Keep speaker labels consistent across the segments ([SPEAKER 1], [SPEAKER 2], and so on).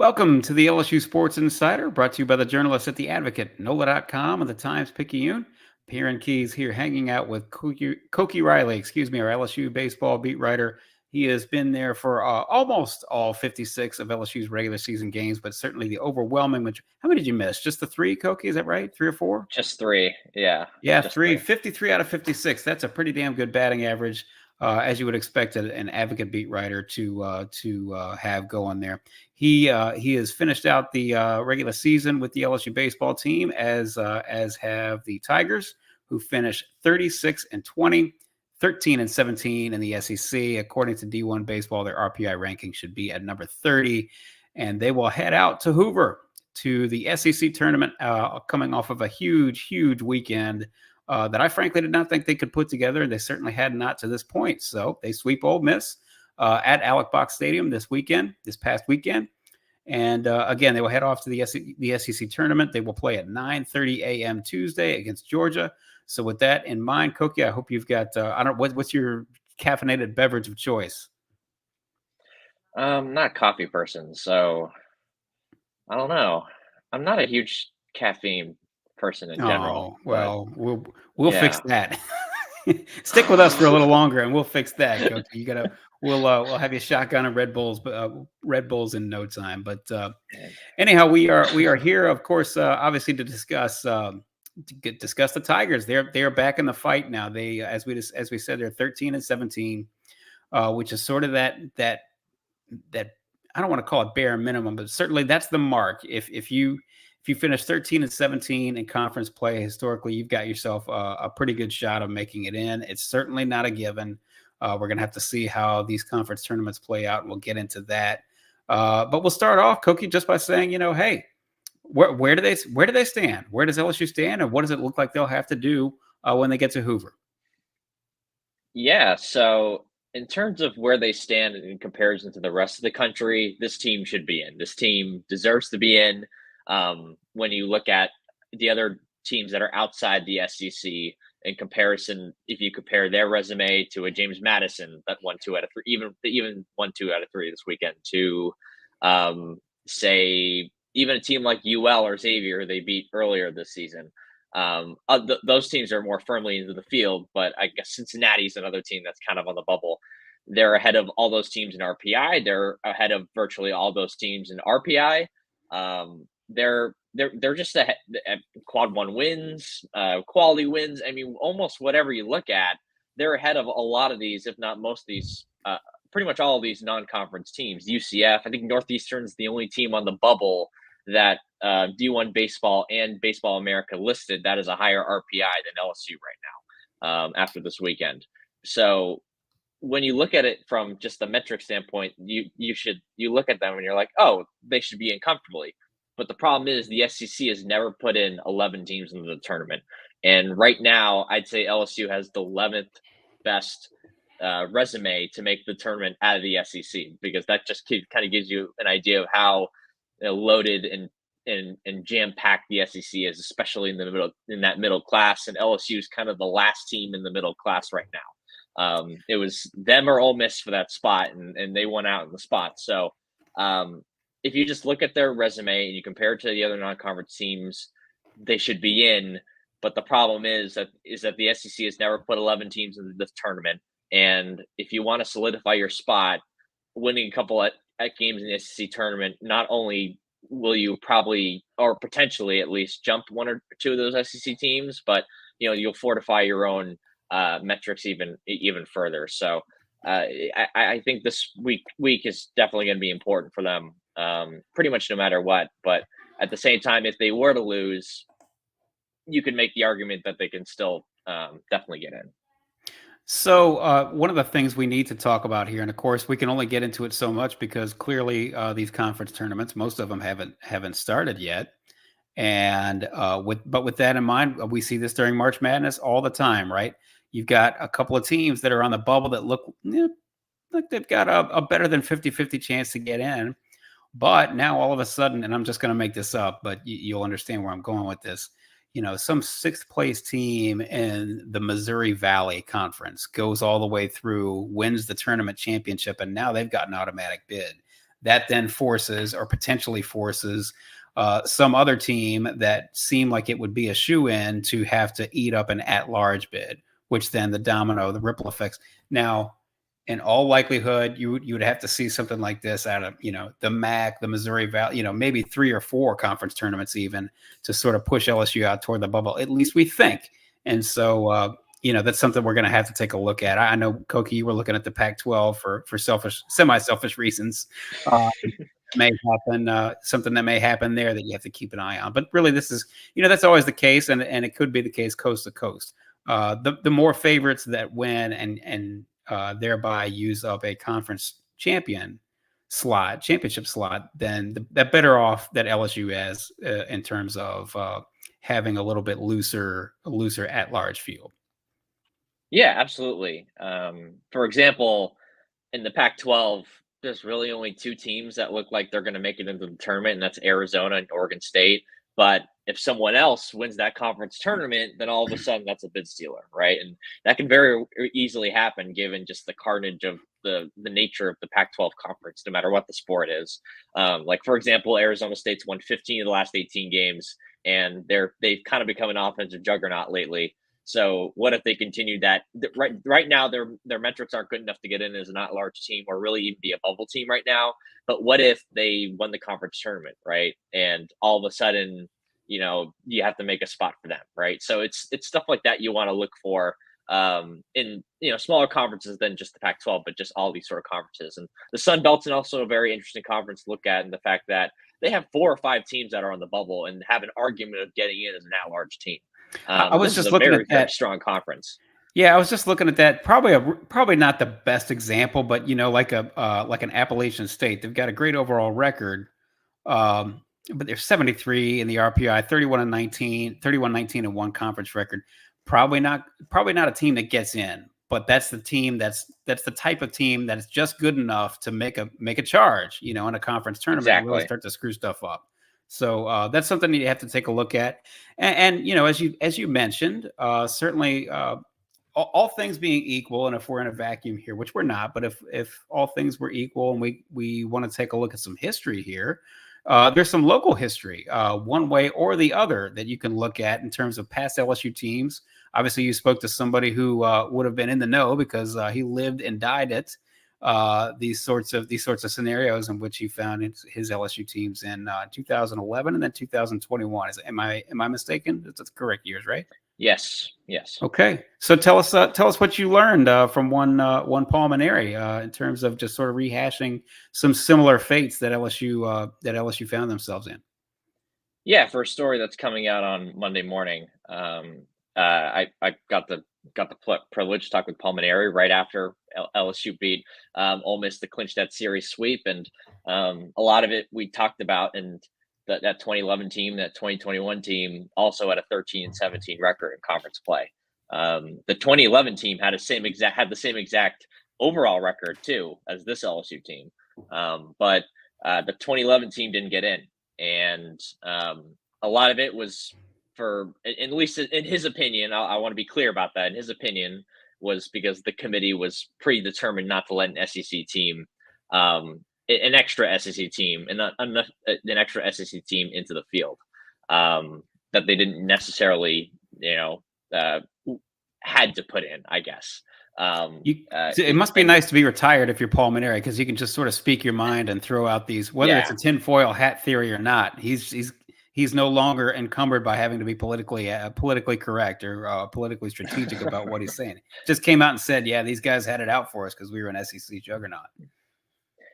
[SPEAKER 1] Welcome to the LSU Sports Insider, brought to you by the journalists at The Advocate, NOLA.com, and the Times-Picayune. Perryn Keys here, hanging out with Koki Riley, our LSU baseball beat writer. He has been there for almost all 56 of LSU's regular season games, but certainly the overwhelming majority. How many did you miss? Just the 3, Koki? Is that right? 3 or 4?
[SPEAKER 2] Just 3, yeah.
[SPEAKER 1] Yeah,
[SPEAKER 2] just
[SPEAKER 1] 3. 53 out of 56. That's a pretty damn good batting average, as you would expect an Advocate beat writer to have going there. He has finished out the regular season with the LSU baseball team, as have the Tigers, who finished 36-20, 13-17 in the SEC. According to D1 Baseball, their RPI ranking should be at number 30, and they will head out to Hoover to the SEC tournament, coming off of a huge weekend that I frankly did not think they could put together, and they certainly had not to this point. So they sweep Ole Miss at Alex Box Stadium this past weekend. And again, they will head off to the SEC tournament. They will play at 9:30 a.m. Tuesday against Georgia. So with that in mind, Koki, I hope you've got, what's your caffeinated beverage of choice?
[SPEAKER 2] I'm not a coffee person, so I don't know. I'm not a huge caffeine person in general.
[SPEAKER 1] Oh, well, we'll fix that. Stick with us for a little longer, and we'll fix that. Koki. We'll have you shotgun and Red Bulls in no time. But anyhow, we are here, of course, obviously to discuss the Tigers. They are back in the fight now. They, as we said, they're 13-17, which is sort of that I don't want to call it bare minimum, but certainly that's the mark. If you finish 13-17 in conference play, historically, you've got yourself a pretty good shot of making it in. It's certainly not a given. We're going to have to see how these conference tournaments play out, and we'll get into that. But we'll start off, Koki, just by saying, hey, where do they stand? Where does LSU stand, and what does it look like they'll have to do when they get to Hoover?
[SPEAKER 2] Yeah, so in terms of where they stand in comparison to the rest of the country, this team should be in. This team deserves to be in. When you look at the other teams that are outside the SEC in comparison, if you compare their resume to a James Madison that won 2 out of 3, even won 2 out of 3 this weekend, to say even a team like UL or Xavier they beat earlier this season. Those teams are more firmly into the field, but I guess Cincinnati's another team that's kind of on the bubble. They're ahead of all those teams in RPI. They're ahead of virtually all those teams in RPI. They're just at quad 1 wins, quality wins. I mean, almost whatever you look at, they're ahead of a lot of these, if not most of these, pretty much all of these non-conference teams. UCF, I think Northeastern's the only team on the bubble that D1 Baseball and Baseball America listed that is a higher RPI than LSU right now after this weekend. So when you look at it from just the metric standpoint, you look at them and you're like, oh, they should be in comfortably. But the problem is the SEC has never put in 11 teams into the tournament. And right now, I'd say LSU has the 11th best resume to make the tournament out of the SEC, because that just kind of gives you an idea of how loaded and jam-packed the SEC is, especially in that middle class. And LSU is kind of the last team in the middle class right now. It was them or Ole Miss for that spot, and they won out in the spot. So if you just look at their resume and you compare it to the other non-conference teams, they should be in. But the problem is that the SEC has never put 11 teams into this tournament. And if you want to solidify your spot, winning a couple at games in the SEC tournament, not only will you probably, or potentially at least, jump 1 or 2 of those SEC teams, but you'll fortify your own metrics even further. So I think this week is definitely going to be important for them, pretty much no matter what. But at the same time, if they were to lose, you could make the argument that they can still definitely get in.
[SPEAKER 1] So one of the things we need to talk about here, and of course we can only get into it so much because clearly these conference tournaments, most of them haven't started yet. And with that in mind, we see this during March Madness all the time, right? You've got a couple of teams that are on the bubble that look like they've got a better than 50-50 chance to get in. But now all of a sudden, and I'm just going to make this up, but you'll understand where I'm going with this. Some 6th place team in the Missouri Valley Conference goes all the way through, wins the tournament championship, and now they've got an automatic bid. that then forces or potentially forces some other team that seemed like it would be a shoe-in to have to eat up an at-large bid, which then the ripple effects. Now, in all likelihood, you would have to see something like this out of, the MAC, the Missouri Valley, maybe 3 or 4 conference tournaments even, to sort of push LSU out toward the bubble. At least we think. And so, that's something we're going to have to take a look at. I know, Koki, you were looking at the Pac-12 for semi-selfish reasons. May happen, something that may happen there that you have to keep an eye on. But really, this is, that's always the case, and it could be the case coast to coast. The more favorites that win and thereby use up a conference championship slot, then the better off that LSU is in terms of having a little bit looser at-large field.
[SPEAKER 2] Yeah, absolutely. For example, in the Pac-12, there's really only 2 teams that look like they're going to make it into the tournament, and that's Arizona and Oregon State. But if someone else wins that conference tournament, then all of a sudden that's a bid stealer, right? And that can very easily happen given just the carnage of the nature of the Pac-12 conference, no matter what the sport is. Like, for example, Arizona State's won 15 of the last 18 games, and they've kind of become an offensive juggernaut lately. So what if they continue that? Right now, their metrics aren't good enough to get in as a not large team or really even be a bubble team right now. But what if they won the conference tournament, right? And all of a sudden, you have to make a spot for them, right? So it's stuff like that you want to look for in smaller conferences than just the Pac-12, but just all these sort of conferences. And the Sun Belt's also a very interesting conference to look at, and the fact that they have 4 or 5 teams that are on the bubble and have an argument of getting in as an at-large team.
[SPEAKER 1] I was just looking at that.
[SPEAKER 2] Very strong conference.
[SPEAKER 1] Yeah, I was just looking at that. Probably not the best example, but like an Appalachian State, they've got a great overall record, but they're 73 in the RPI, 31-19 and 1 conference record. Probably not a team that gets in, but that's the team that's the type of team that's just good enough to make a charge, in a conference tournament and really start to screw stuff up. So that's something you have to take a look at. And as you mentioned, certainly all things being equal, and if we're in a vacuum here, which we're not, but if all things were equal and we want to take a look at some history here, there's some local history, one way or the other, that you can look at in terms of past LSU teams. Obviously, you spoke to somebody who would have been in the know because he lived and died it. These sorts of scenarios in which he found his LSU teams in 2011 and then 2021. Am I mistaken? That's the correct years, right?
[SPEAKER 2] Yes.
[SPEAKER 1] Okay, so tell us what you learned from one Paul Mainieri in terms of just sort of rehashing some similar fates that LSU found themselves in.
[SPEAKER 2] Yeah, for a story that's coming out on Monday morning, I got the privilege to talk with Paul Mainieri right after LSU beat Ole Miss to clinch that series sweep, and a lot of it we talked about. And that 2011 team, that 2021 team, also had a 13-17 record in conference play. The 2011 team had the same exact overall record too as this LSU team, but the 2011 team didn't get in, and a lot of it was, at least in his opinion, I want to be clear about that. In his opinion, was because the committee was predetermined not to let an SEC team, an extra SEC team, and an extra SEC team into the field, that they didn't necessarily, had to put in, I guess.
[SPEAKER 1] It must be nice to be retired if you're Paul Mainieri, because you can just sort of speak your mind and throw out these, whether it's a tinfoil hat theory or not. He's no longer encumbered by having to be politically correct or politically strategic about what he's saying. Just came out and said, "Yeah, these guys had it out for us because we were an SEC juggernaut."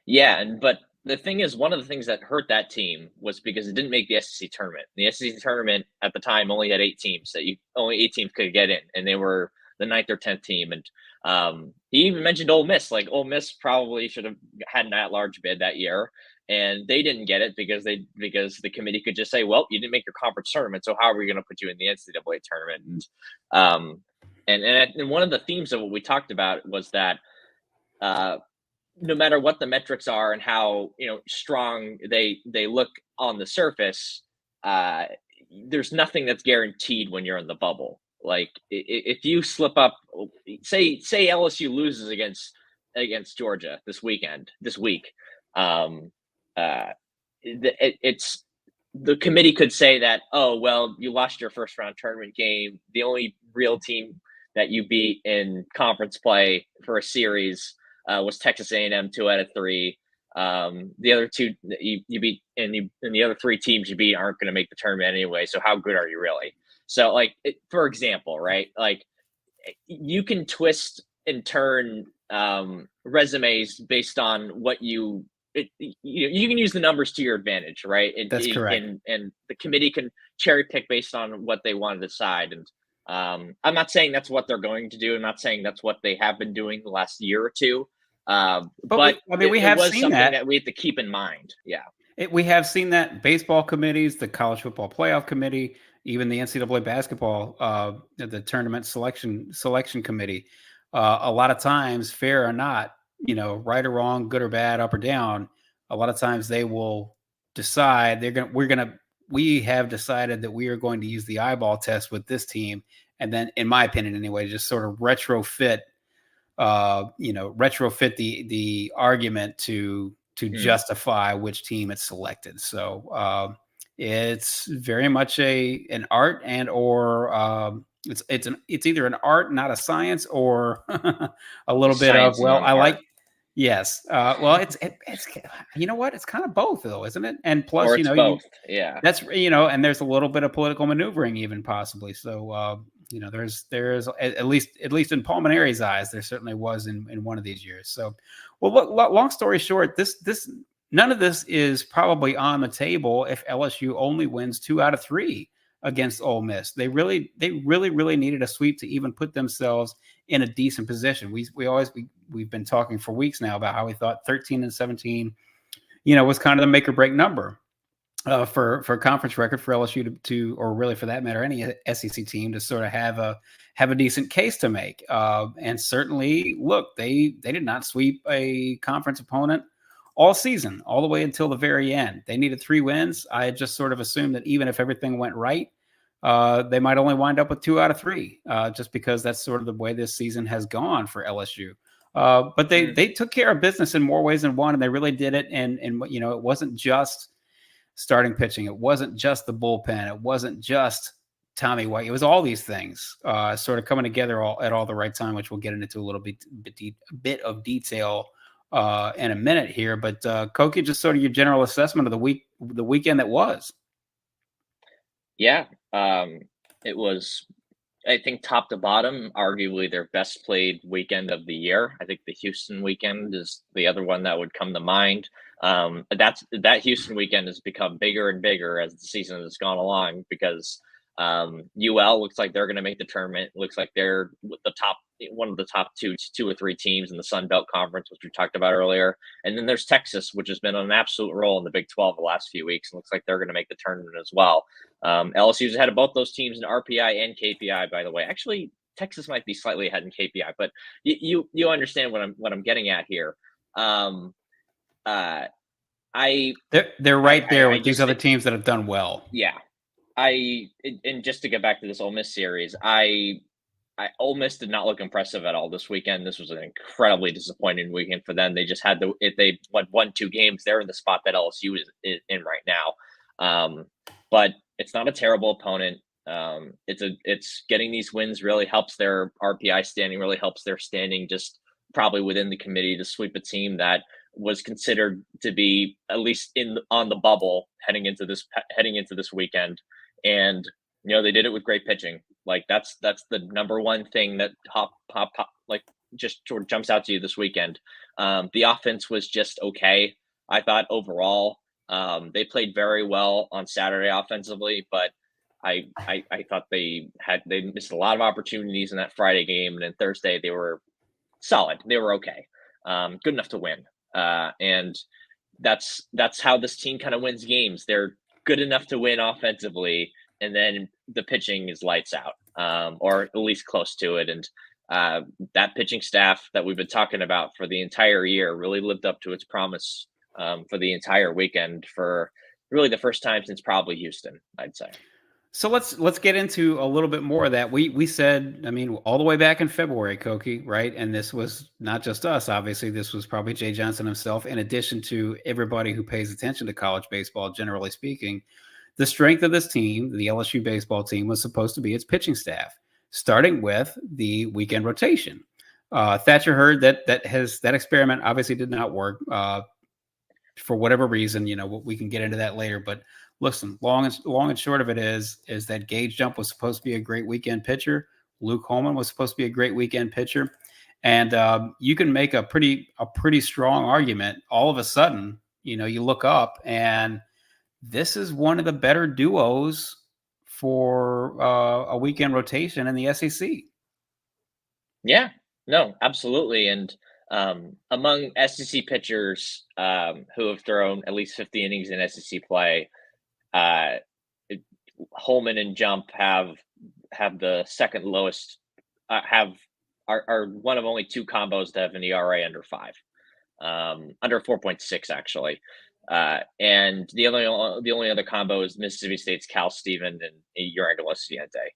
[SPEAKER 2] Yeah, but the thing is, one of the things that hurt that team was because it didn't make the SEC tournament. The SEC tournament at the time only had 8 teams. Only 8 teams could get in, and they were the 9th or 10th team. And he even mentioned Ole Miss. Like, Ole Miss probably should have had an at-large bid that year, and they didn't get it because the committee could just say, "Well, you didn't make your conference tournament, so how are we going to put you in the NCAA tournament?" And one of the themes of what we talked about was that no matter what the metrics are and how strong they look on the surface, there's nothing that's guaranteed when you're in the bubble. Like, if you slip up, say LSU loses against Georgia this week, it's the committee could say that, oh, well, you lost your first round tournament game. The only real team that you beat in conference play for a series was Texas A&M 2 out of 3. The other two you beat, and the other 3 teams you beat aren't going to make the tournament anyway. So how good are you really? So, like, for example, right? Like, you can twist and turn resumes based on what you can use the numbers to your advantage, right?
[SPEAKER 1] That's correct.
[SPEAKER 2] And the committee can cherry pick based on what they want to decide. And I'm not saying that's what they're going to do. I'm not saying that's what they have been doing the last year or two. But
[SPEAKER 1] We
[SPEAKER 2] it
[SPEAKER 1] have
[SPEAKER 2] was
[SPEAKER 1] seen
[SPEAKER 2] something
[SPEAKER 1] that.
[SPEAKER 2] that we have to keep in mind. Yeah.
[SPEAKER 1] We have seen that baseball committees, the college football playoff committee, even the NCAA basketball, the tournament selection committee. A lot of times, fair or not, right or wrong, good or bad, up or down. A lot of times they will decide we have decided that we are going to use the eyeball test with this team, and then, in my opinion, anyway, just sort of retrofit the argument to justify which team it's selected. So it's very much an art it's either an art, not a science, or a little bit of,
[SPEAKER 2] Science is
[SPEAKER 1] well,
[SPEAKER 2] not
[SPEAKER 1] I
[SPEAKER 2] art.
[SPEAKER 1] like. Yes. Well, it's you know what? It's kind of both, though, isn't it? And plus,
[SPEAKER 2] Or it's both. Yeah.
[SPEAKER 1] that's, and there's a little bit of political maneuvering even possibly. So, there's at least in Palmineri's eyes, there certainly was in one of these years. So, well, look, long story short, this none of this is probably on the table if LSU only wins 2 out of 3 against Ole Miss. They really needed a sweep to even put themselves in a decent position. We've been talking for weeks now about how we thought 13 and 17, was kind of the make or break number for conference record for LSU to, or really for that matter, any SEC team to sort of have a decent case to make. And certainly, look, they did not sweep a conference opponent all season, all the way until the very end. They needed 3 wins. I had just sort of assumed that even if everything went right, they might only wind up with 2 out of 3, just because that's sort of the way this season has gone for LSU. But they took care of business in more ways than one, and they really did it. And it wasn't just starting pitching. It wasn't just the bullpen. It wasn't just Tommy White. It was all these things sort of coming together at all the right time, which we'll get into a little bit of detail in a minute here. But Koki, just sort of your general assessment of the weekend that was.
[SPEAKER 2] Yeah, it was, I think, top to bottom, arguably their best played weekend of the year. I think the Houston weekend is the other one that would come to mind. That Houston weekend has become bigger and bigger as the season has gone along, because UL looks like they're going to make the tournament. It looks like they're one of the top two or three teams in the Sun Belt Conference, which we talked about earlier. And then there's Texas, which has been on an absolute roll in the Big 12 the last few weeks, and looks like they're going to make the tournament as well. LSU's ahead of both those teams in RPI and KPI, by the way. Actually, Texas might be slightly ahead in KPI, but you understand what I'm getting at here. They're
[SPEAKER 1] right there with these other teams that have done well.
[SPEAKER 2] Yeah. And just to get back to this Ole Miss series, Ole Miss did not look impressive at all this weekend. This was an incredibly disappointing weekend for them. They just had if they won 2 games, they're in the spot that LSU is in right now. But it's not a terrible opponent. It's getting these wins really helps their RPI standing, really helps their standing just probably within the committee to sweep a team that was considered to be at least on the bubble heading into this weekend. And they did it with great pitching. Like that's the number one thing that like just sort of jumps out to you this weekend. The offense was just okay, I thought, overall. They played very well on Saturday offensively, but I thought they missed a lot of opportunities in that Friday game, and then Thursday they were solid. They were okay, good enough to win. And that's how this team kind of wins games. They're good enough to win offensively, and then the pitching is lights out, or at least close to it. And that pitching staff that we've been talking about for the entire year really lived up to its promise for the entire weekend, for really the first time since probably Houston, I'd say.
[SPEAKER 1] So let's get into a little bit more of that. We said, I mean, all the way back in February, Koki, right? And this was not just us. Obviously, this was probably Jay Johnson himself, in addition to everybody who pays attention to college baseball, generally speaking. The strength of this team, the LSU baseball team, was supposed to be its pitching staff, starting with the weekend rotation. Thatcher heard that experiment obviously did not work for whatever reason. We can get into that later, but listen, long and short of it is that Gage Jump was supposed to be a great weekend pitcher. Luke Holman was supposed to be a great weekend pitcher, and you can make a pretty strong argument. All of a sudden, you look up and this is one of the better duos for a weekend rotation in the SEC.
[SPEAKER 2] Yeah, no, absolutely. And among SEC pitchers who have thrown at least 50 innings in SEC play, uh, Holman and Jump have the second lowest. Are one of only two combos to have an ERA under 5, under 4.6 actually. And the only other combo is Mississippi State's Cal Steven and Yurangel Estiente.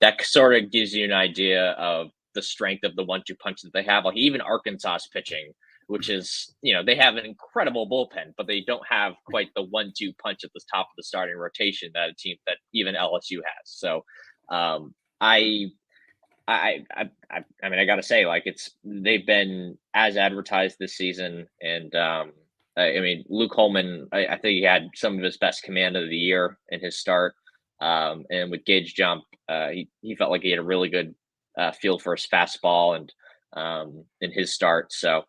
[SPEAKER 2] That sort of gives you an idea of the strength of the 1-2 punch that they have. Like even Arkansas's pitching, which is, they have an incredible bullpen, but they don't have quite the 1-2 punch at the top of the starting rotation that a team that even LSU has. So I mean, I gotta say, like they've been as advertised this season, and I mean, Luke Holman, I think he had some of his best command of the year in his start, and with Gage Jump, he felt like he had a really good feel for his fastball and in his start. So,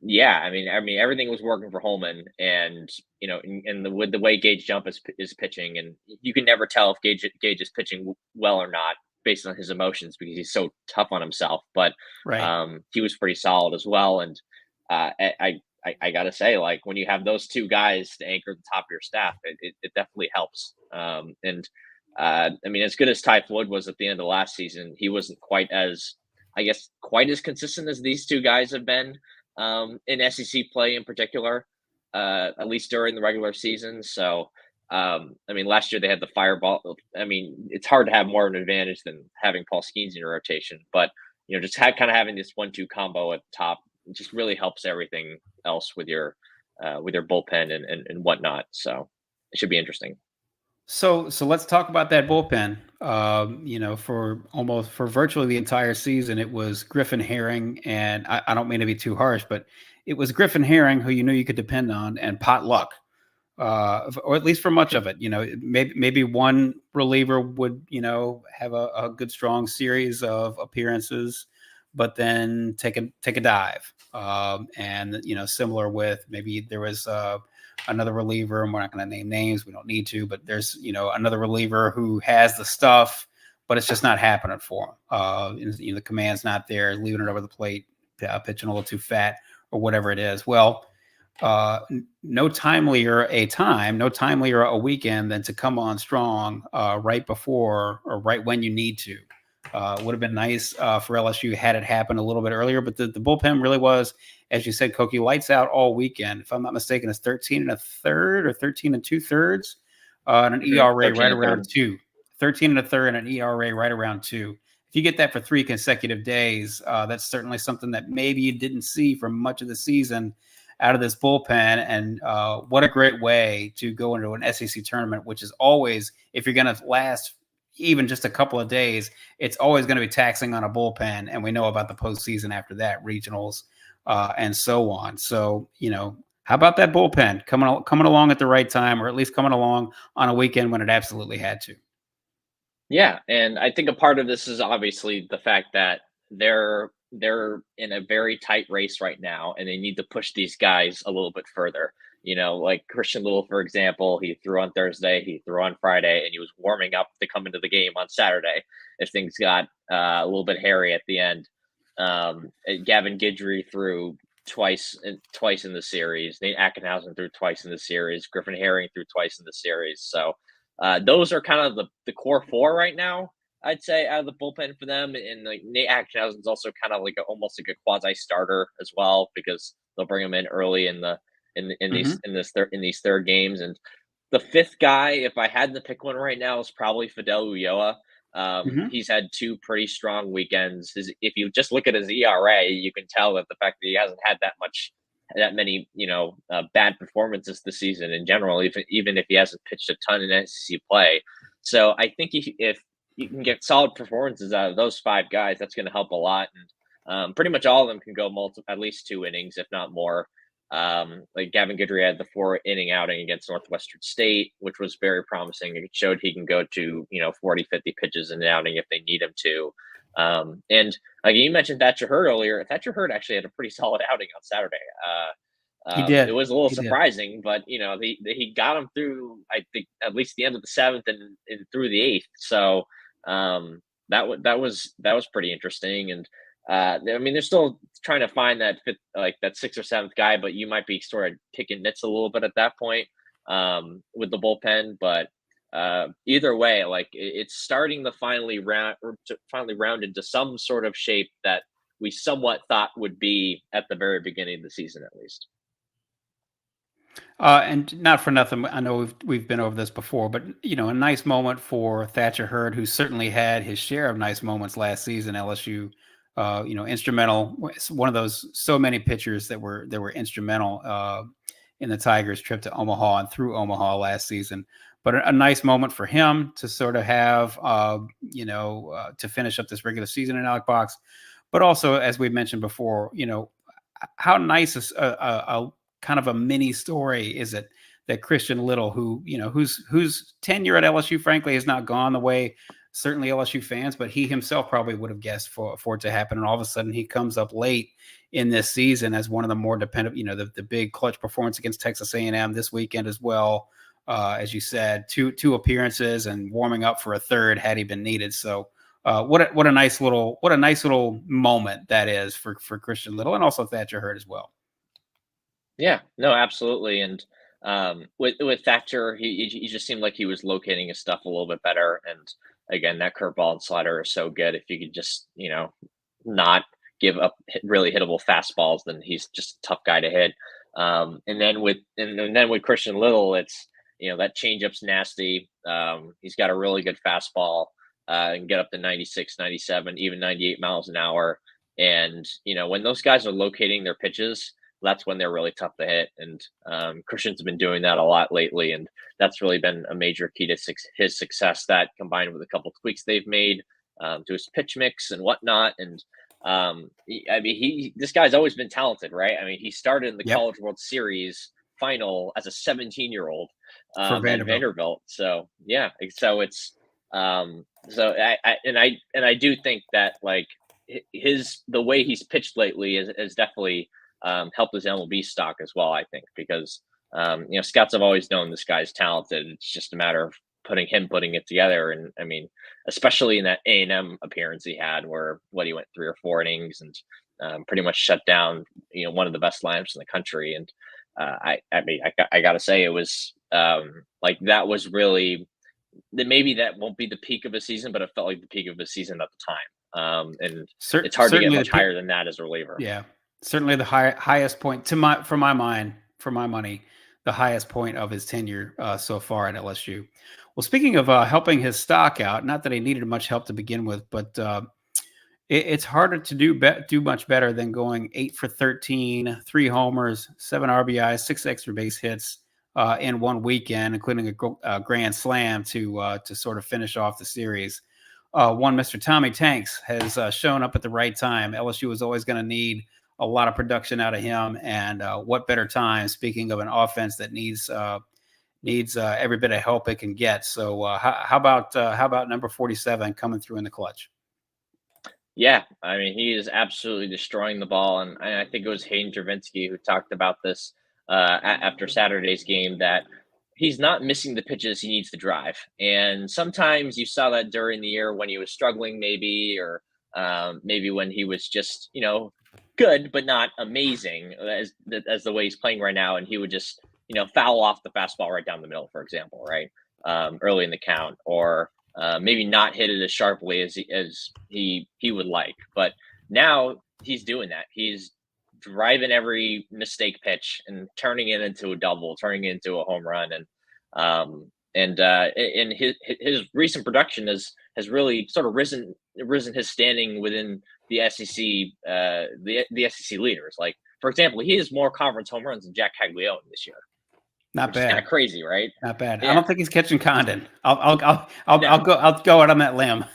[SPEAKER 2] yeah, I mean, everything was working for Holman, and with the way Gage Jump is pitching, and you can never tell if Gage is pitching well or not based on his emotions because he's so tough on himself. But
[SPEAKER 1] Right.
[SPEAKER 2] he was pretty solid as well, and I gotta say, like when you have those two guys to anchor the top of your staff, it definitely helps. I mean, as good as Ty Floyd was at the end of last season, he wasn't quite as consistent as these two guys have been in SEC play in particular, at least during the regular season. So, I mean, last year they had the fireball. I mean, it's hard to have more of an advantage than having Paul Skeens in your rotation, but just kind of having this 1-2 combo at the top just really helps everything else with your bullpen and whatnot. So it should be interesting.
[SPEAKER 1] So let's talk about that bullpen. For virtually the entire season, it was Griffin Herring, and I don't mean to be too harsh, but it was Griffin Herring who you knew you could depend on, and Pot Luck, or at least for much of it. Maybe one reliever would have a good strong series of appearances, but then take a dive. And similar with maybe there was another reliever, and we're not going to name names. We don't need to, but there's another reliever who has the stuff, but it's just not happening for him. The command's not there, leaving it over the plate, pitching a little too fat, or whatever it is. Well, no timelier a weekend than to come on strong right before or right when you need to. Would have been nice for LSU had it happened a little bit earlier, but the bullpen really was, as you said, Koki, lights out all weekend. If I'm not mistaken, it's 13 1/3 or 13 2/3, and an ERA right around 2. 13 1/3 and an ERA right around 2. If you get that for 3 consecutive days, that's certainly something that maybe you didn't see for much of the season out of this bullpen. And what a great way to go into an SEC tournament, which is always, if you're going to last even just a couple of days, it's always going to be taxing on a bullpen. And we know about the postseason after that, regionals and so on. So, how about that bullpen coming along at the right time, or at least coming along on a weekend when it absolutely had to?
[SPEAKER 2] Yeah, and I think a part of this is obviously the fact that they're in a very tight race right now, and they need to push these guys a little bit further. Like Christian Little, for example, he threw on Thursday, he threw on Friday, and he was warming up to come into the game on Saturday if things got a little bit hairy at the end. Gavin Guidry threw twice in the series. Nate Ackenhausen threw twice in the series. Griffin Herring threw twice in the series. So those are kind of the core 4 right now, I'd say, out of the bullpen for them. And like Nate Ackenhausen is also kind of like almost like a quasi starter as well, because they'll bring him in early in these third games. And the fifth guy, if I had to pick one right now, is probably Fidel Ulloa.
[SPEAKER 1] Mhm.
[SPEAKER 2] He's had two pretty strong weekends. If you just look at his ERA, you can tell that the fact that he hasn't had that many, bad performances this season in general, even if he hasn't pitched a ton in SEC play. So I think if you can get solid performances out of those five guys, that's going to help a lot. And pretty much all of them can go at least 2 innings, if not more. Like Gavin Guidry had the 4 inning outing against Northwestern State, which was very promising. It showed he can go to, 40, 50 pitches in an outing if they need him to. And like you mentioned Thatcher Hurd earlier, Thatcher Hurd actually had a pretty solid outing on Saturday.
[SPEAKER 1] He
[SPEAKER 2] It
[SPEAKER 1] did.
[SPEAKER 2] was a little
[SPEAKER 1] He did.
[SPEAKER 2] surprising, but he got him through, I think, at least the end of the seventh and through the eighth. So that was pretty interesting. And I mean, they're still trying to find that fifth, like that sixth or seventh guy, but you might be sort of picking nits a little bit at that point with the bullpen. But either way, like it's starting to finally round into some sort of shape that we somewhat thought would be at the very beginning of the season, at least.
[SPEAKER 1] And not for nothing, I know we've been over this before, but a nice moment for Thatcher Hurd, who certainly had his share of nice moments last season. LSU, instrumental. It's one of those so many pitchers that were instrumental in the Tigers' trip to Omaha and through Omaha last season. But a nice moment for him to sort of have, to finish up this regular season in Alec Box. But also, as we mentioned before, how nice is a kind of a mini story is it that Christian Little, whose tenure at LSU, frankly, has not gone the way certainly LSU fans, but he himself probably would have guessed for it to happen. And all of a sudden he comes up late in this season as one of the more dependent, the big clutch performance against Texas A&M this weekend as well. As you said, two appearances and warming up for a third had he been needed. So what a nice little moment that is for Christian Little and also Thatcher Hurd as well.
[SPEAKER 2] Yeah, no, absolutely. And with Thatcher, he just seemed like he was locating his stuff a little bit better. And again, that curveball and slider are so good. If you could just not give up really hittable fastballs, then he's just a tough guy to hit. And then with Christian Little, it's that changeup's nasty. He's got a really good fastball and get up to 96, 97, even 98 miles an hour. And when those guys are locating their pitches, that's when they're really tough to hit. And Christian's been doing that a lot lately. And that's really been a major key to his success, that combined with a couple tweaks they've made to his pitch mix and whatnot. And this guy's always been talented, right? I mean, he started in the College World Series final as a 17-year-old at Vanderbilt. So yeah, so it's I do think that like the way he's pitched lately is definitely helped his MLB stock as well, I think, because scouts have always known this guy's talented. It's just a matter of putting it together. And I mean, especially in that A&M appearance he had, where he went 3 or 4 innings and pretty much shut down one of the best lineups in the country. And I gotta say, it was like that was really, maybe that won't be the peak of a season, but it felt like the peak of a season at the time. And it's hard to get much higher than that as a reliever.
[SPEAKER 1] Yeah. Certainly the highest point for my money, the highest point of his tenure so far at LSU. Well, speaking of helping his stock out, not that he needed much help to begin with, but it's harder to do much better than going 8 for 13, 3 homers, 7 RBIs, 6 extra base hits in one weekend, including a grand slam to sort of finish off the series. One Mr. Tommy Tanks has shown up at the right time. LSU is always going to need a lot of production out of him, and what better time? Speaking of an offense that needs every bit of help it can get. So how about number 47 coming through in the clutch?
[SPEAKER 2] Yeah, I mean, he is absolutely destroying the ball, and I think it was Hayden Travinsky who talked about this after Saturday's game, that he's not missing the pitches he needs to drive. And sometimes you saw that during the year when he was struggling, maybe, or maybe when he was just good but not amazing as the way he's playing right now, and he would just foul off the fastball right down the middle, for example, right early in the count, or maybe not hit it as sharply as he would like. But now he's doing that. He's driving every mistake pitch and turning it into a double, turning it into a home run. And And his recent production has really sort of risen his standing within the SEC, the SEC leaders. Like, for example, he has more conference home runs than Jack Caglione this year.
[SPEAKER 1] Not
[SPEAKER 2] which
[SPEAKER 1] bad.
[SPEAKER 2] is kind of crazy, right?
[SPEAKER 1] Not bad.
[SPEAKER 2] Yeah.
[SPEAKER 1] I don't think he's catching Condon. I'll go out on that limb.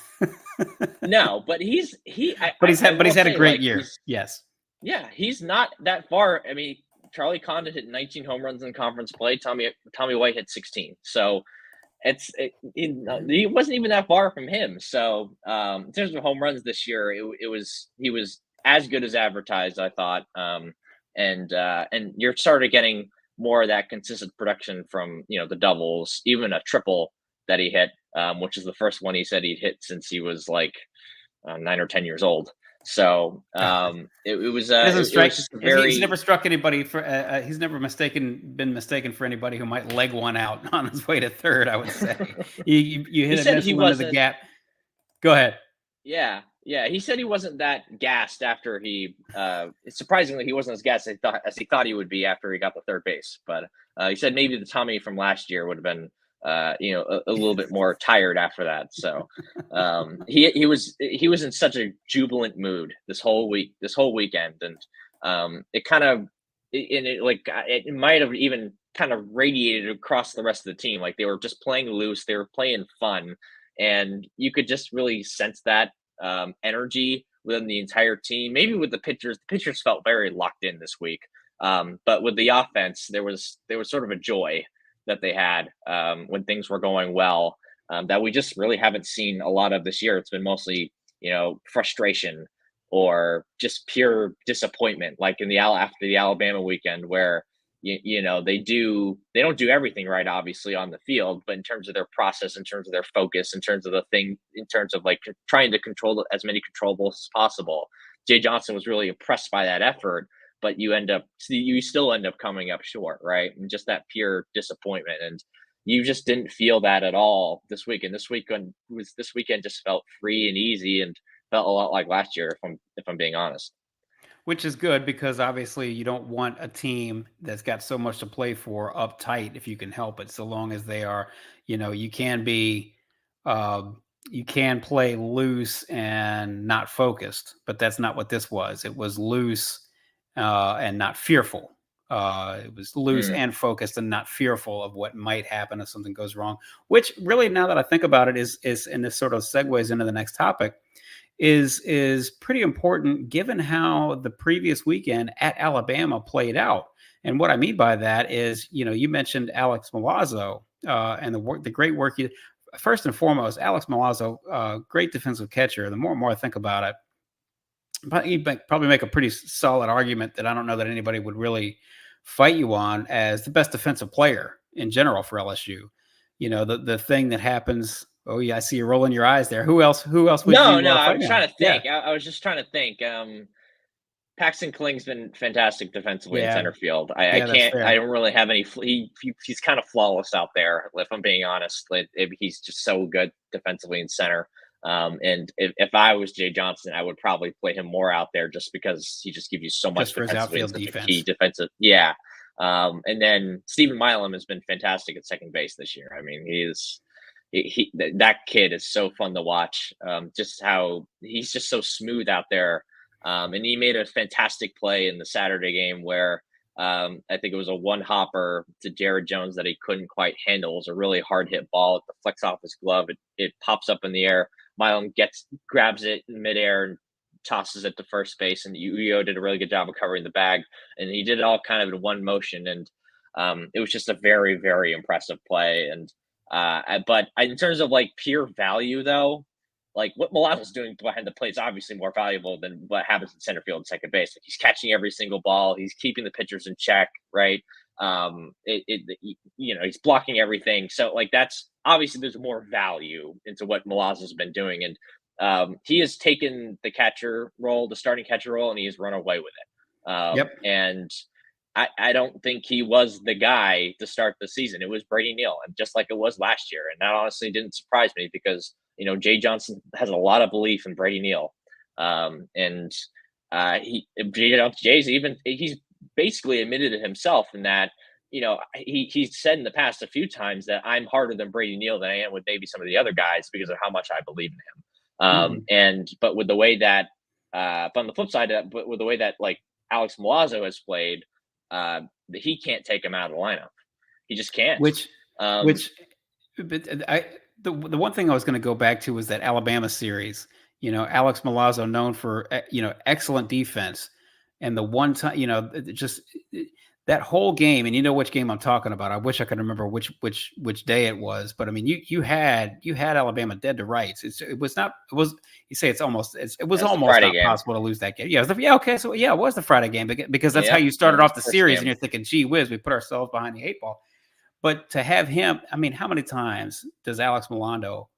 [SPEAKER 2] No, but he's
[SPEAKER 1] had a great year. Yes.
[SPEAKER 2] Yeah, he's not that far. I mean, Charlie Condon hit 19 home runs in conference play. Tommy White hit 16. So he wasn't even that far from him. So in terms of home runs this year, he was as good as advertised, I thought. And you're started getting more of that consistent production from the doubles, even a triple that he hit, which is the first one he said he'd hit since he was like 9 or 10 years old. So it was just very.
[SPEAKER 1] He's never struck anybody for. He's never been mistaken for anybody who might leg one out on his way to third. I would say you hit a missile into the gap. Go ahead.
[SPEAKER 2] Yeah. He said he wasn't that gassed after he. Surprisingly, he wasn't as gassed as he thought he would be after he got the third base. But he said maybe the Tommy from last year would have been. A little bit more tired after that. So he was in such a jubilant mood this whole weekend, and it might have even kind of radiated across the rest of the team. Like, they were just playing loose, they were playing fun, and you could just really sense that energy within the entire team. Maybe with the pitchers felt very locked in this week, but with the offense, there was sort of a joy that they had when things were going well, that we just really haven't seen a lot of this year. It's been mostly, frustration or just pure disappointment, like after the Alabama weekend, where they don't do everything right, obviously, on the field, but in terms of their process, in terms of their focus, in terms of like trying to control as many controllables as possible. Jay Johnson was really impressed by that effort, but you still end up coming up short, right? And just that pure disappointment. And you just didn't feel that at all this weekend. This weekend just felt free and easy and felt a lot like last year, if I'm being honest.
[SPEAKER 1] Which is good, because obviously you don't want a team that's got so much to play for uptight if you can help it. So long as they are, you can play loose and not focused, but that's not what this was. It was loose and not fearful. It was loose and focused and not fearful of what might happen if something goes wrong, which really, now that I think about it, is and this sort of segues into the next topic, is pretty important given how the previous weekend at Alabama played out. And what I mean by that is, you mentioned Alex Milazzo and the great work he did. First and foremost, Alex Milazzo, great defensive catcher. The more and more I think about it, but he'd probably make a pretty solid argument that I don't know that anybody would really fight you on as the best defensive player in general for LSU. The thing that happens. Oh yeah, I see you rolling your eyes there. Who else would you?
[SPEAKER 2] No, I was trying to think. Yeah. I was just trying to think. Paxton Kling's been fantastic defensively in center field. I don't really have any. He's kind of flawless out there, if I'm being honest. He's just so good defensively in center. And if I was Jay Johnson, I would probably play him more out there, just because he just gives you so much
[SPEAKER 1] for his outfield defense.
[SPEAKER 2] Key defensive. Yeah. And then Stephen Milam has been fantastic at second base this year. I mean, that kid is so fun to watch. Just how he's just so smooth out there. And he made a fantastic play in the Saturday game where I think it was a one hopper to Jared Jones that he couldn't quite handle. It was a really hard hit ball. It deflects off his glove. It pops up in the air. Milam grabs it in midair and tosses it to first base. And Uyo did a really good job of covering the bag. And he did it all kind of in one motion. And it was just a very, very impressive play. And but in terms of like pure value, though, like what Milazzo's doing behind the plate is obviously more valuable than what happens in center field and second base. Like, he's catching every single ball. He's keeping the pitchers in check, right? He's blocking everything. So like, that's obviously, there's more value into what Milazzo's been doing. And he has taken the starting catcher role, and he has run away with it. And I don't think he was the guy to start the season. It was Brady Neal, and just like it was last year. And that honestly didn't surprise me, because Jay Johnson has a lot of belief in Brady Neal. He's basically admitted it himself in that he said in the past a few times that I'm harder than Brady Neal than I am with maybe some of the other guys because of how much I believe in him. But with the way that, but on the flip side, but with the way that like Alex Milazzo has played, he can't take him out of the lineup. He just can't.
[SPEAKER 1] But the one thing I was going to go back to was that Alabama series. Alex Milazzo, known for excellent defense, and the one time just that whole game, and you know which game I'm talking about. I wish I could remember which day it was, but I mean you had Alabama dead to rights. It was not possible to lose that game. Okay, so it was the Friday game because that's how you started off the series, and you're thinking, gee whiz, we put ourselves behind the 8-ball. But to have him, I mean, how many times does Alex Milazzo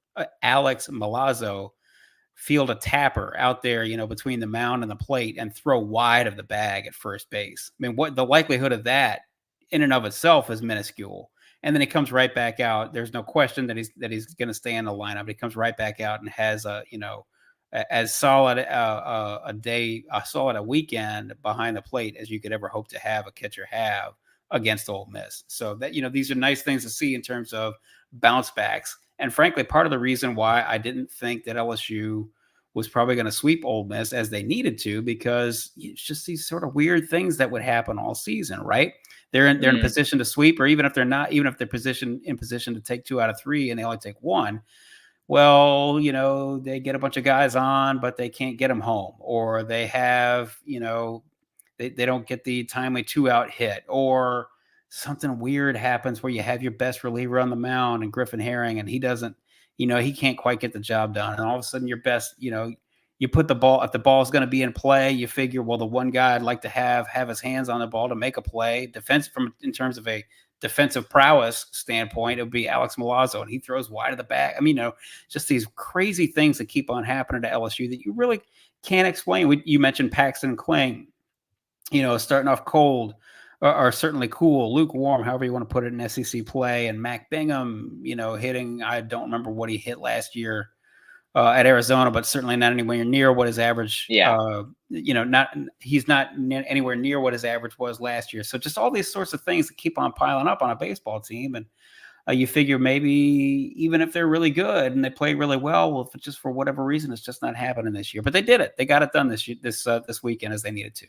[SPEAKER 1] field a tapper out there, between the mound and the plate and throw wide of the bag at first base? I mean, what the likelihood of that in and of itself is minuscule. And then he comes right back out. There's no question that he's going to stay in the lineup. He comes right back out and has as solid a weekend behind the plate as you could ever hope to have a catcher have against Ole Miss. So that, these are nice things to see in terms of bounce backs. And frankly, part of the reason why I didn't think that LSU was probably going to sweep Ole Miss as they needed to, because it's just these sort of weird things that would happen all season, right? They're in a position to sweep, or even if they're not, even if they're in position to take 2 out of 3 and they only take 1. Well, they get a bunch of guys on, but they can't get them home, or they have, they don't get the timely 2-out hit, or something weird happens where you have your best reliever on the mound and Griffin Herring, and he doesn't, he can't quite get the job done. And all of a sudden your best, you put the ball, if the ball is going to be in play, you figure, well, the one guy I'd like to have his hands on the ball to make a play in terms of a defensive prowess standpoint, it would be Alex Milazzo, and he throws wide of the bag. I mean, just these crazy things that keep on happening to LSU that you really can't explain. You mentioned Paxton Kling, starting off cold, or certainly cool, lukewarm, however you want to put it in SEC play. And Mac Bingham, hitting, I don't remember what he hit last year at Arizona, but certainly not anywhere near what his average, he's not anywhere near what his average was last year. So just all these sorts of things that keep on piling up on a baseball team. And you figure maybe even if they're really good and they play really well, if it's just for whatever reason, it's just not happening this year. But they did it. They got it done this weekend as they needed to.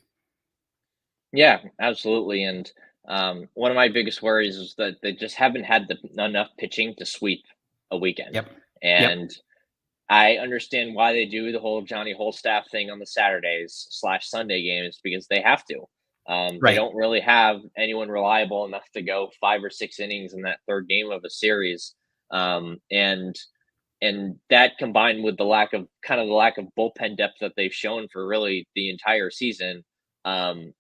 [SPEAKER 2] Yeah, absolutely. And one of my biggest worries is that they just haven't had enough pitching to sweep a weekend. And I understand why they do the whole Johnny Holstaff thing on the Saturdays/Sunday games, because they have to. They don't really have anyone reliable enough to go 5 or 6 innings in that third game of a series. And that, combined with the lack of bullpen depth that they've shown for really the entire season, and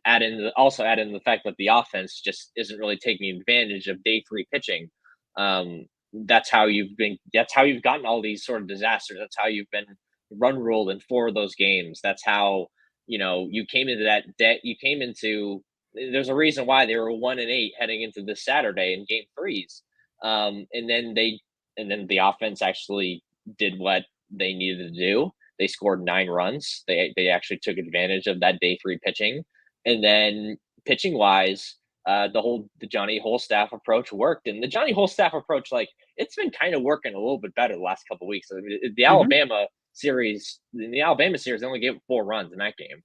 [SPEAKER 2] add in the fact that the offense just isn't really taking advantage of day 3 pitching. That's how you've gotten all these sort of disasters. That's how you've been run ruled in 4 of those games. That's how, you came into that debt. There's a reason why they were 1-8 heading into this Saturday in game 3s. And then the offense actually did what they needed to do. They scored 9 runs. They actually took advantage of that day 3 pitching. And then pitching wise, the Johnny Holstaff approach worked. And the Johnny Holstaff approach, it's been kind of working a little bit better the last couple of weeks. I mean, the Alabama series, they only gave 4 runs in that game.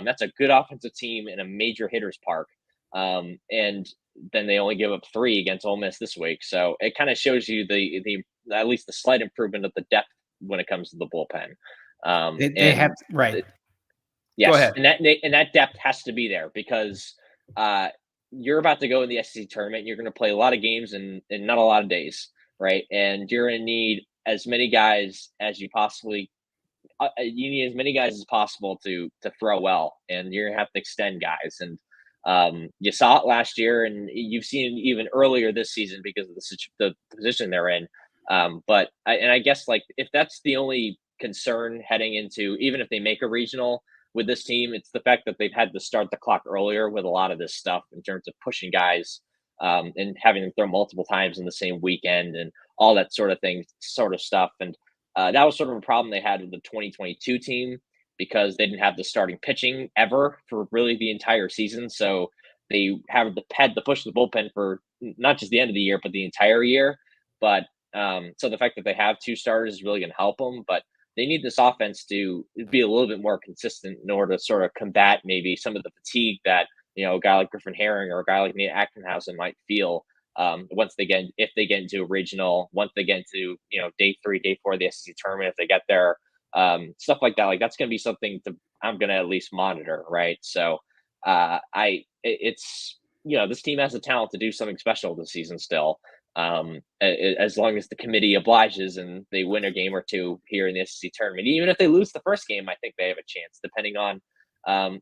[SPEAKER 2] That's a good offensive team in a major hitter's park. And then they only give up 3 against Ole Miss this week. So it kind of shows you the at least the slight improvement of the depth when it comes to the bullpen. Yes, go ahead. And that depth has to be there, because you're about to go in the SEC tournament. You're going to play a lot of games in not a lot of days, right? And you're going to need as many guys as you possibly. You need as many guys as possible to throw well, and you're going to have to extend guys. And you saw it last year, and you've seen it even earlier this season because of the position they're in. But I guess if that's the only concern heading into, even if they make a regional with this team, it's the fact that they've had to start the clock earlier with a lot of this stuff in terms of pushing guys and having them throw multiple times in the same weekend and all that sort of stuff. And that was sort of a problem they had with the 2022 team, because they didn't have the starting pitching ever for really the entire season. So they had to push the bullpen for not just the end of the year, but the entire year. But so the fact that they have 2 starters is really going to help them. But they need this offense to be a little bit more consistent in order to sort of combat maybe some of the fatigue that, a guy like Griffin Herring or a guy like Nate Ackenhausen might feel if they get into a regional, once they get into, day 3, day 4 of the SEC tournament, if they get there, stuff like that. Like that's going to be something I'm going to at least monitor. Right. So it's this team has the talent to do something special this season still. As long as the committee obliges and they win a game or 2 here in the SEC tournament, even if they lose the first game, I think they have a chance, depending on,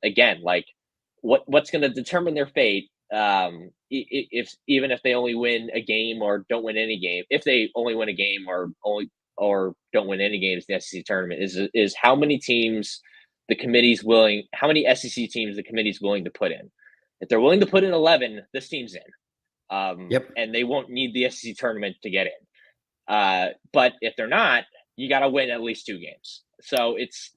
[SPEAKER 2] again, like what's going to determine their fate. Even if they only win a game or don't win any game, if they only win a game or don't win any games in the SEC tournament, is how many teams how many SEC teams the committee's willing to put in. If they're willing to put in 11, this team's in. And they won't need the SEC tournament to get in. But if they're not, you got to win at least 2 games. So it's,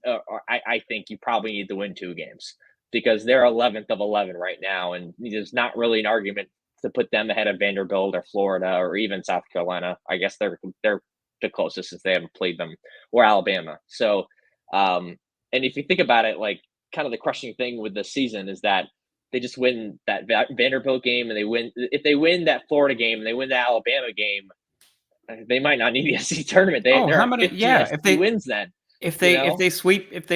[SPEAKER 2] I think you probably need to win 2 games because they're 11th of 11 right now. And there's not really an argument to put them ahead of Vanderbilt or Florida or even South Carolina. I guess they're the closest since they haven't played them, or Alabama. So, and if you think about it, like kind of the crushing thing with this season is that they just win that Vanderbilt game, and if they win that Florida game and they win the Alabama game, they might not need the SEC tournament.
[SPEAKER 1] How many? Yeah,
[SPEAKER 2] if they wins then.
[SPEAKER 1] If they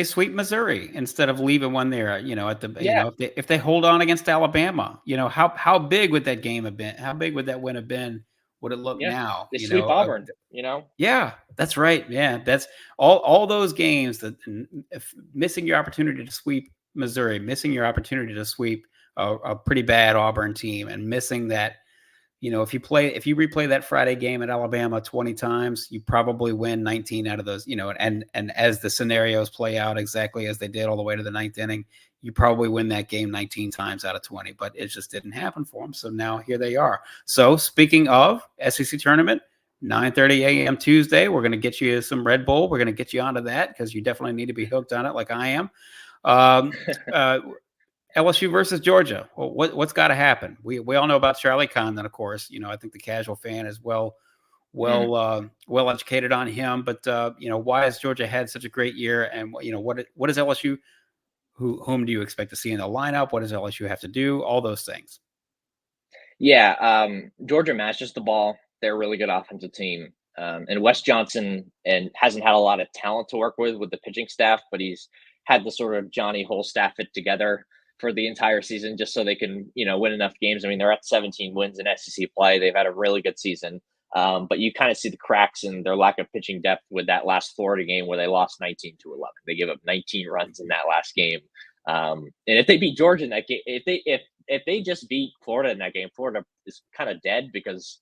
[SPEAKER 1] sweep Missouri instead of leaving one there, at the if they hold on against Alabama, how big would that game have been? How big would that win have been? Would it look now?
[SPEAKER 2] They sweep Auburn,
[SPEAKER 1] Yeah, that's right. Yeah, that's all those games that missing your opportunity to sweep Missouri, missing your opportunity to sweep a pretty bad Auburn team, and missing that. If you replay that Friday game at Alabama 20 times, you probably win 19 out of those, and as the scenarios play out exactly as they did all the way to the 9th inning, you probably win that game 19 times out of 20, but it just didn't happen for them. So now here they are. So speaking of SEC tournament, 9:30 a.m. Tuesday, we're going to get you some Red Bull. We're going to get you onto that because you definitely need to be hooked on it like I am. LSU versus Georgia. Well, what's got to happen? We all know about Charlie Condon, of course. I think the casual fan is well educated on him. But why has Georgia had such a great year? And what is LSU? Whom do you expect to see in the lineup? What does LSU have to do? All those things.
[SPEAKER 2] Yeah, Georgia matches the ball. They're a really good offensive team. And Wes Johnson hasn't had a lot of talent to work with the pitching staff, but he's had the sort of Johnny whole staff it together for the entire season just so they can, win enough games. I mean, they're at 17 wins in SEC play. They've had a really good season. But you kind of see the cracks in their lack of pitching depth with that last Florida game where they lost 19-11. They gave up 19 runs in that last game. And if they beat Georgia in that game, if they just beat Florida in that game, Florida is kind of dead because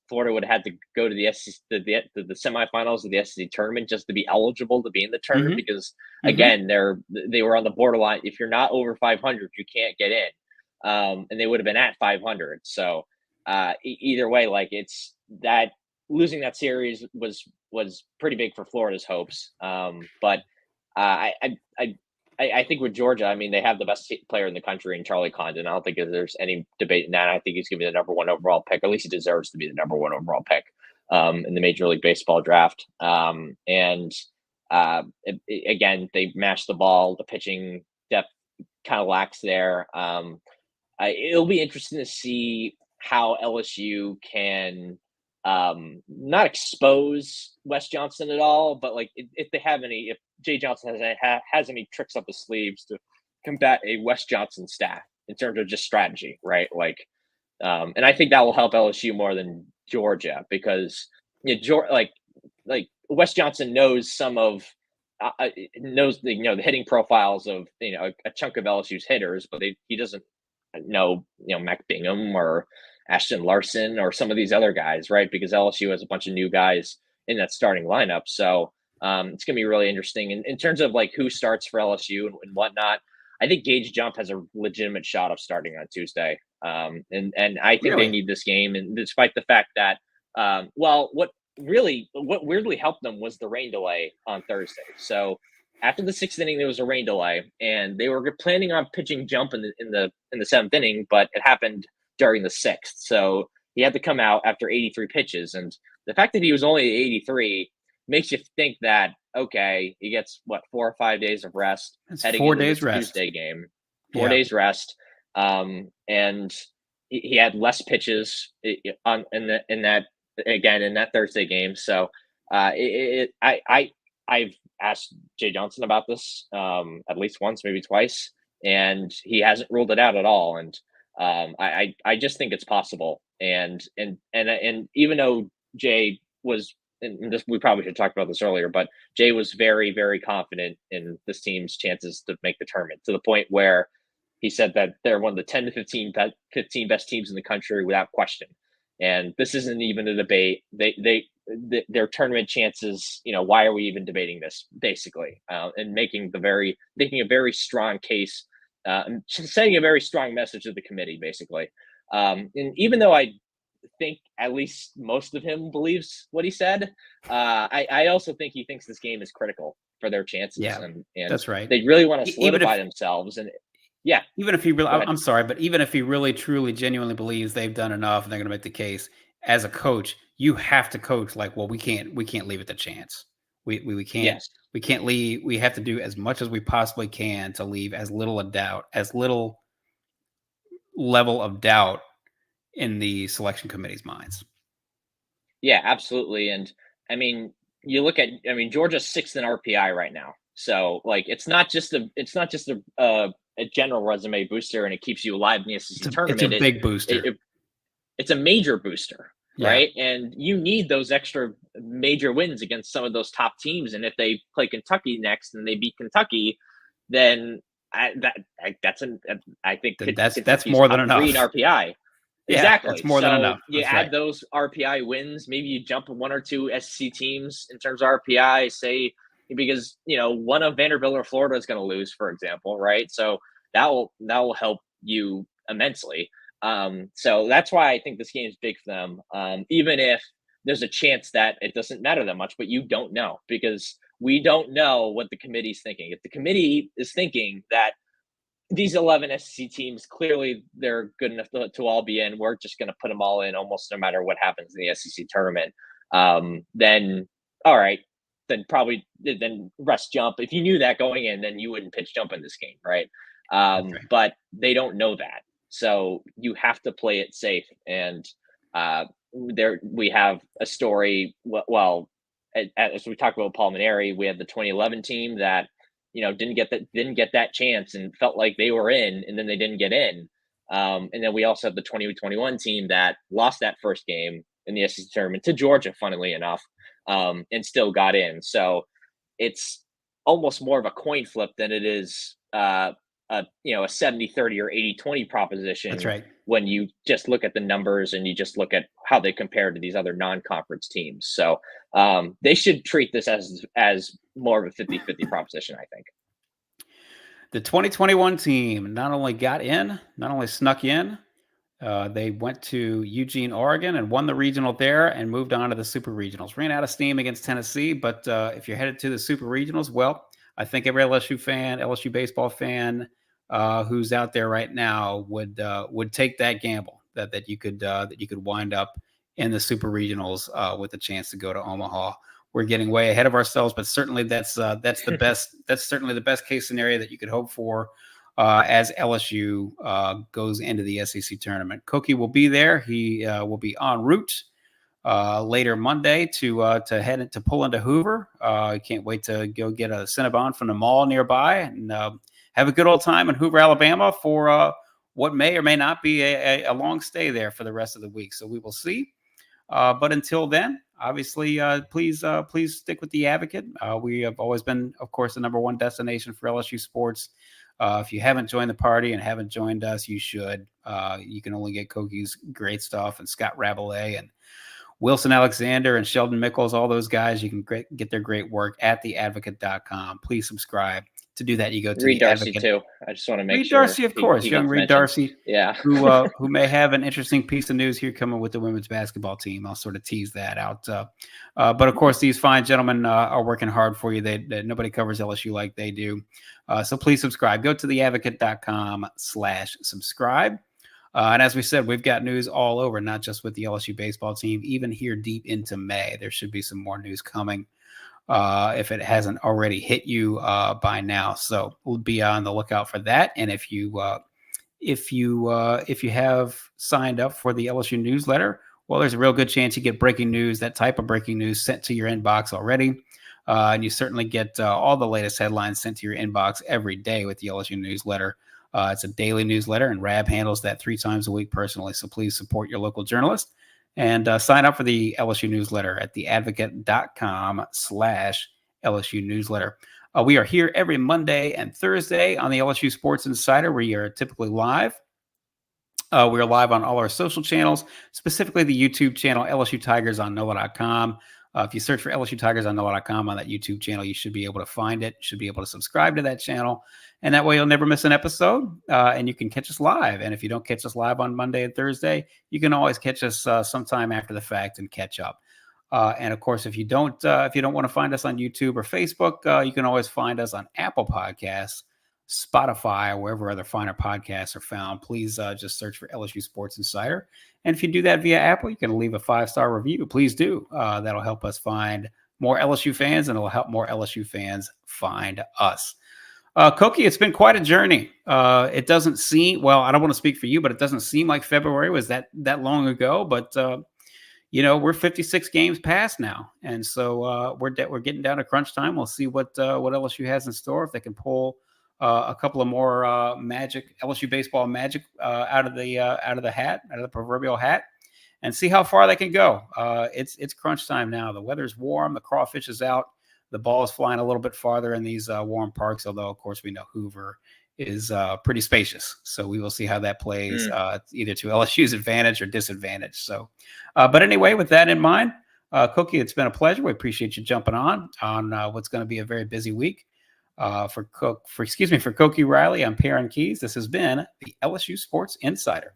[SPEAKER 2] Florida would have had to go to the SEC, the semifinals of the SEC tournament just to be eligible to be in the tournament because again, they were on the borderline. If you're not over 500, you can't get in. And they would have been at 500. So either way, like it's that losing that series was pretty big for Florida's hopes. But I think with Georgia, I mean, they have the best player in the country in Charlie Condon. I don't think there's any debate in that. I think he's going to be the number 1 overall pick. At least he deserves to be the number 1 overall pick in the Major League Baseball draft. Again, they mashed the ball. The pitching depth kind of lacks there. It'll be interesting to see how LSU can not expose Wes Johnson at all, but like if Jay Johnson has any tricks up his sleeves to combat a Wes Johnson staff in terms of just strategy, right? Like, and I think that will help LSU more than Georgia because like Wes Johnson knows some of knows the hitting profiles of a chunk of LSU's hitters, but he doesn't know Mac Bingham or Ashton Larson or some of these other guys, right? Because LSU has a bunch of new guys in that starting lineup. So it's going to be really interesting. In terms of like who starts for LSU and whatnot, I think Gage Jump has a legitimate shot of starting on Tuesday. And I think they need this game. And despite the fact that, what weirdly helped them was the rain delay on Thursday. So after the 6th inning, there was a rain delay, and they were planning on pitching Jump in the 7th inning, but it happened during the 6th. So he had to come out after 83 pitches. And the fact that he was only 83 makes you think that, okay, he gets 4 or 5 days of rest heading
[SPEAKER 1] 4
[SPEAKER 2] into
[SPEAKER 1] days
[SPEAKER 2] this
[SPEAKER 1] rest.
[SPEAKER 2] Tuesday game. 4 days rest. And he had less pitches in that Thursday game. So I've asked Jay Johnson about this at least once, maybe twice, and he hasn't ruled it out at all. And I just think it's possible. And even though Jay was, and this, we probably should talk about this earlier, but Jay was very, very confident in this team's chances to make the tournament, to the point where he said that they're one of the 10 to 15 best teams in the country without question. And this isn't even a debate. Their tournament chances, why are we even debating this, basically? And making a very strong case, sending a very strong message to the committee, basically. And even though I think at least most of him believes what he said, I also think he thinks this game is critical for their chances.
[SPEAKER 1] Yeah,
[SPEAKER 2] and
[SPEAKER 1] that's right.
[SPEAKER 2] They really want to solidify themselves. And yeah,
[SPEAKER 1] even if he really, I'm sorry, but even if he really, truly, genuinely believes they've done enough and they're going to make the case, as a coach, you have to coach like, well, we can't leave it to chance. We can't,
[SPEAKER 2] yes.
[SPEAKER 1] We can't leave. We have to do as much as we possibly can to leave as little level of doubt in the selection committee's minds.
[SPEAKER 2] Yeah, absolutely. And I mean, you look at, Georgia's 6th in RPI right now. So like, it's not just a general resume booster and it keeps you alive in the SEC tournament.
[SPEAKER 1] It's a big booster.
[SPEAKER 2] It's a major booster, right? And you need those extra major wins against some of those top teams. And if they play Kentucky next and they beat Kentucky, then I think
[SPEAKER 1] that's more than enough.
[SPEAKER 2] 3 in RPI.
[SPEAKER 1] Yeah,
[SPEAKER 2] exactly.
[SPEAKER 1] That's more than enough.
[SPEAKER 2] You add those RPI wins, maybe you jump 1 or 2 SEC teams in terms of RPI, say, because one of Vanderbilt or Florida is going to lose, for example, right? So that will help you immensely. So that's why I think this game is big for them. Even if there's a chance that it doesn't matter that much, but you don't know, because we don't know what the committee's thinking. If the committee is thinking that these 11 SEC teams, clearly they're good enough to all be in, we're just going to put them all in almost no matter what happens in the SEC tournament, then all right, then rest Jump. If you knew that going in, then you wouldn't pitch Jump in this game, right? But they don't know that. So you have to play it safe. And there we have a story. Well, as we talked about Paul Maneri, we had the 2011 team that didn't get that chance and felt like they were in, and then they didn't get in. And then we also have the 2021 team that lost that first game in the SEC tournament to Georgia, funnily enough, and still got in. So it's almost more of a coin flip than it is a 70-30 or 80-20 proposition.
[SPEAKER 1] That's right.
[SPEAKER 2] When you just look at the numbers and you just look at how they compare to these other non-conference teams. So they should treat this as more of a 50-50 proposition, I think.
[SPEAKER 1] The 2021 team not only snuck in, they went to Eugene, Oregon, and won the regional there and moved on to the super regionals. Ran out of steam against Tennessee, but if you're headed to the super regionals, well, I think every LSU baseball fan who's out there right now would take that gamble that you could wind up in the super regionals with a chance to go to Omaha. We're getting way ahead of ourselves, but certainly that's the best. That's certainly the best case scenario that you could hope for as LSU goes into the SEC tournament. Koki will be there. He will be en route later Monday to pull into Hoover. I can't wait to go get a Cinnabon from the mall nearby and have a good old time in Hoover, Alabama for what may or may not be a long stay there for the rest of the week. So we will see. But until then, obviously, please stick with the Advocate. We have always been, of course, the number one destination for LSU sports. If you haven't joined the party and haven't joined us, you should. You can only get Koki's great stuff and Scott Rabelais and Wilson Alexander and Sheldon Mickles, all those guys. You can get their great work at theadvocate.com. Please subscribe. to do that, you go to
[SPEAKER 2] Reed
[SPEAKER 1] the
[SPEAKER 2] Darcy
[SPEAKER 1] Advocate.
[SPEAKER 2] too. I just want to make
[SPEAKER 1] Reed
[SPEAKER 2] sure
[SPEAKER 1] Darcy, of course,
[SPEAKER 2] he
[SPEAKER 1] young
[SPEAKER 2] gets
[SPEAKER 1] Reed
[SPEAKER 2] mentioned.
[SPEAKER 1] Darcy,
[SPEAKER 2] Yeah.
[SPEAKER 1] who may have an interesting piece of news here coming with the women's basketball team. I'll sort of tease that out. But of course, these fine gentlemen are working hard for you. Nobody covers LSU like they do. So please subscribe. Go to theadvocate.com/subscribe. And as we said, we've got news all over, not just with the LSU baseball team, even here deep into May. There should be some more news coming if it hasn't already hit you by now. So we'll be on the lookout for that. And if you have signed up for the LSU newsletter, well, there's a real good chance you get breaking news, that type of breaking news, sent to your inbox already. And you certainly get all the latest headlines sent to your inbox every day with the LSU newsletter. It's a daily newsletter, and Rab handles that 3 times a week personally. So please support your local journalist and sign up for the LSU newsletter at theadvocate.com/LSU newsletter. We are here every Monday and Thursday on the LSU Sports Insider. We are typically live. We are live on all our social channels, specifically the YouTube channel, LSU Tigers on NOLA.com. If you search for LSU Tigers on NOLA.com on that YouTube channel, you should be able to find it. You should be able to subscribe to that channel. And that way you'll never miss an episode, and you can catch us live. And if you don't catch us live on Monday and Thursday, you can always catch us sometime after the fact and catch up. And of course, if you don't want to find us on YouTube or Facebook, you can always find us on Apple Podcasts, Spotify, wherever other finer podcasts are found. Please just search for LSU Sports Insider. And if you do that via Apple, you can leave a 5-star review. Please do. That'll help us find more LSU fans, and it'll help more LSU fans find us. Koki, it's been quite a journey. It doesn't seem, well, I don't want to speak for you, but it doesn't seem like February was that long ago. But we're 56 games past now, and so we're getting down to crunch time. We'll see what LSU has in store, if they can pull a couple of more magic LSU baseball magic out of the proverbial hat, and see how far they can go. It's crunch time now. The weather's warm. The crawfish is out. The ball is flying a little bit farther in these warm parks, although, of course, we know Hoover is pretty spacious. So we will see how that plays either to LSU's advantage or disadvantage. So, but anyway, with that in mind, Koki, it's been a pleasure. We appreciate you jumping on what's going to be a very busy week. For Koki Riley, I'm Perryn Keys. This has been the LSU Sports Insider.